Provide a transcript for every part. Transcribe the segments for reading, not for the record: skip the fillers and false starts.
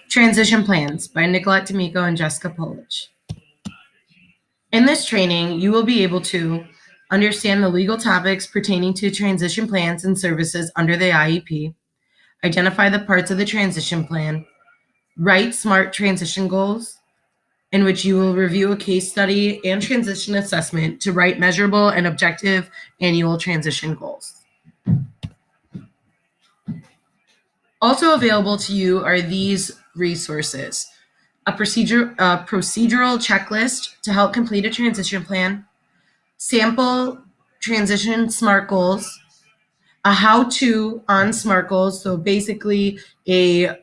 Transition Plans by Nicolette D'Amico and Jessica Polich. In this training, you will be able to understand the legal topics pertaining to transition plans and services under the IEP, identify the parts of the transition plan, write SMART transition goals, in which you will review a case study and transition assessment to write measurable and objective annual transition goals. Also available to you are these resources: a procedural checklist to help complete a transition plan, sample transition SMART goals, a how-to on SMART goals, so basically a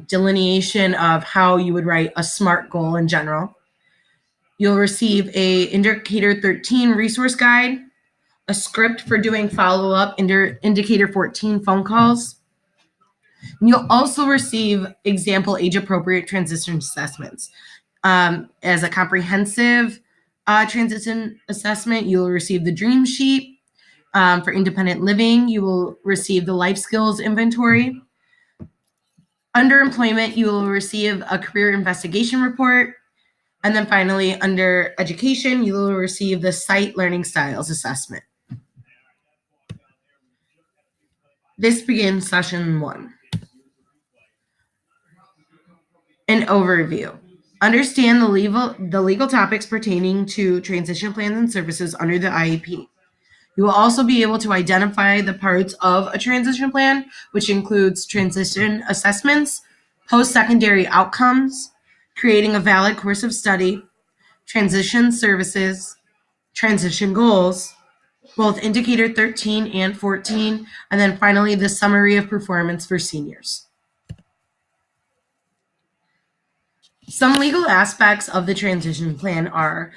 delineation of how you would write a SMART goal in general. You'll receive a Indicator 13 resource guide, a script for doing follow-up Indicator 14 phone calls. And you'll also receive example age-appropriate transition assessments. As a comprehensive transition assessment, you'll receive the dream sheet. For independent living, you will receive the life skills inventory. Under employment, you will receive a career investigation report. And then finally, under education, you will receive the site learning styles assessment. This begins session 1. An overview. Understand the legal topics pertaining to transition plans and services under the IEP. You will also be able to identify the parts of a transition plan, which includes transition assessments, post-secondary outcomes, creating a valid course of study, transition services, transition goals, both Indicator 13 and 14, and then finally the summary of performance for seniors. Some legal aspects of the transition plan are: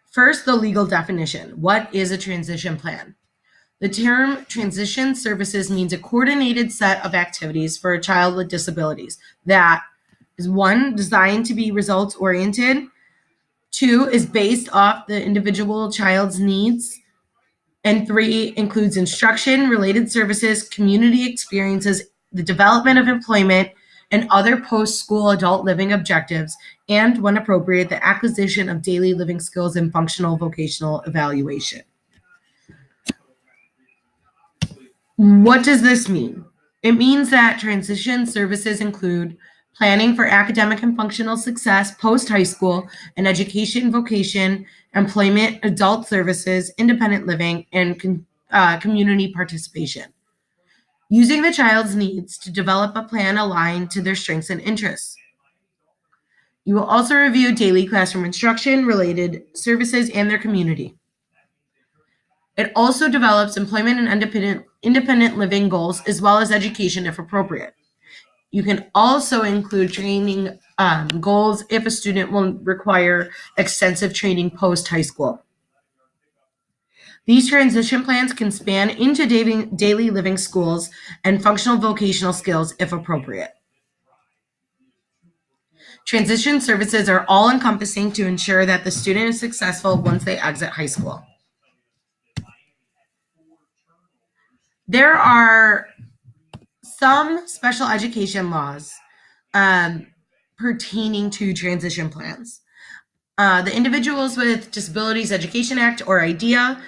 first, the legal definition. What is a transition plan? The term transition services means a coordinated set of activities for a child with disabilities that is 1, designed to be results-oriented, 2, is based off the individual child's needs, and 3, includes instruction, related services, community experiences, the development of employment, and other post-school adult living objectives, and, when appropriate, the acquisition of daily living skills and functional vocational evaluation. What does this mean? It means that transition services include planning for academic and functional success post-high school and education, vocation, employment, adult services, independent living, and community participation. Using the child's needs to develop a plan aligned to their strengths and interests. You will also review daily classroom instruction, related services, and their community. It also develops employment and independent living goals, as well as education if appropriate. You can also include training goals if a student will require extensive training post-high school. These transition plans can span into daily living schools and functional vocational skills if appropriate. Transition services are all-encompassing to ensure that the student is successful once they exit high school. There are some special education laws pertaining to transition plans. The Individuals with Disabilities Education Act, or IDEA,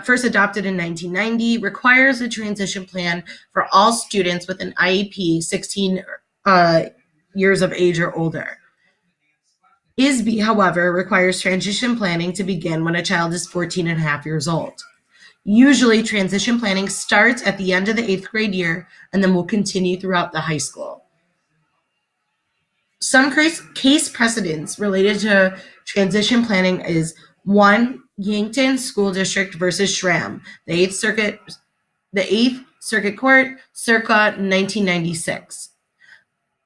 first adopted in 1990, requires a transition plan for all students with an IEP 16 years of age or older. ISBE, however, requires transition planning to begin when a child is 14 and a half years old. Usually, transition planning starts at the end of the 8th grade year and then will continue throughout the high school. Some case precedents related to transition planning is 1, Yankton School District versus Schramm, the 8th Circuit Court, circa 1996.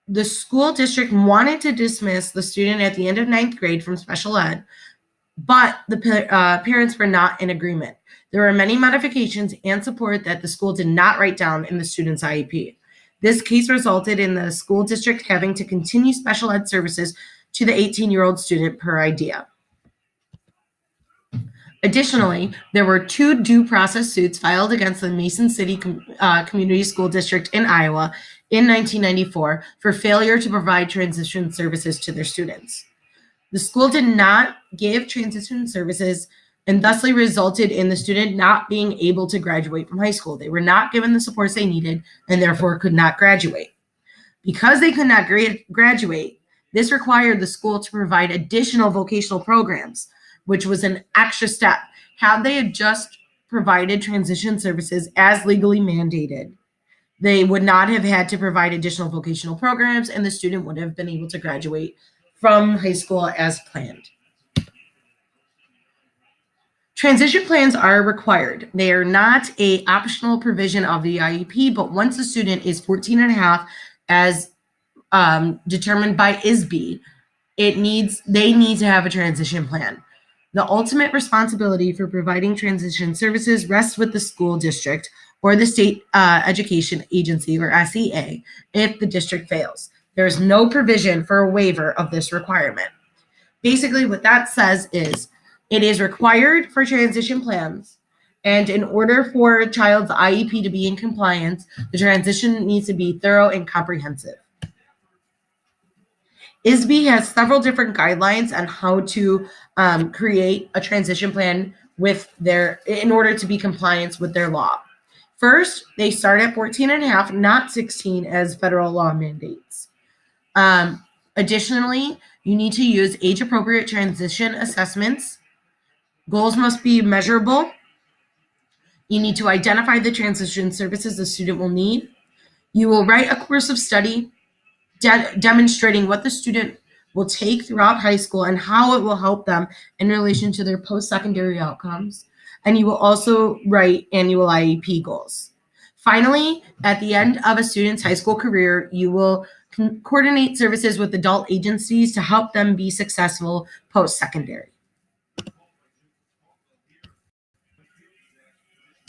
The school district wanted to dismiss the student at the end of 9th grade from special ed, but the parents were not in agreement. There were many modifications and support that the school did not write down in the student's IEP. This case resulted in the school district having to continue special ed services to the 18-year-old student per IDEA. Additionally, there were 2 due process suits filed against the Mason City Community School District in Iowa in 1994 for failure to provide transition services to their students. The school did not give transition services and thusly resulted in the student not being able to graduate from high school. They were not given the supports they needed and therefore could not graduate. Because they could not graduate, this required the school to provide additional vocational programs, which was an extra step. Had they had just provided transition services as legally mandated, they would not have had to provide additional vocational programs, and the student would have been able to graduate from high school as planned. Transition plans are required. They are not an optional provision of the IEP, but once a student is 14 and a half, as determined by ISB, they need to have a transition plan. The ultimate responsibility for providing transition services rests with the school district or the state education agency, or SEA, if the district fails. There is no provision for a waiver of this requirement. Basically, what that says is it is required for transition plans, and in order for a child's IEP to be in compliance, the transition needs to be thorough and comprehensive. ISB has several different guidelines on how to create a transition plan in order to be compliant with their law. First, they start at 14 and a half, not 16 as federal law mandates. Additionally, you need to use age-appropriate transition assessments. Goals must be measurable. You need to identify the transition services the student will need. You will write a course of study demonstrating what the student will take throughout high school and how it will help them in relation to their post-secondary outcomes. And you will also write annual IEP goals. Finally, at the end of a student's high school career, you will coordinate services with adult agencies to help them be successful post-secondary.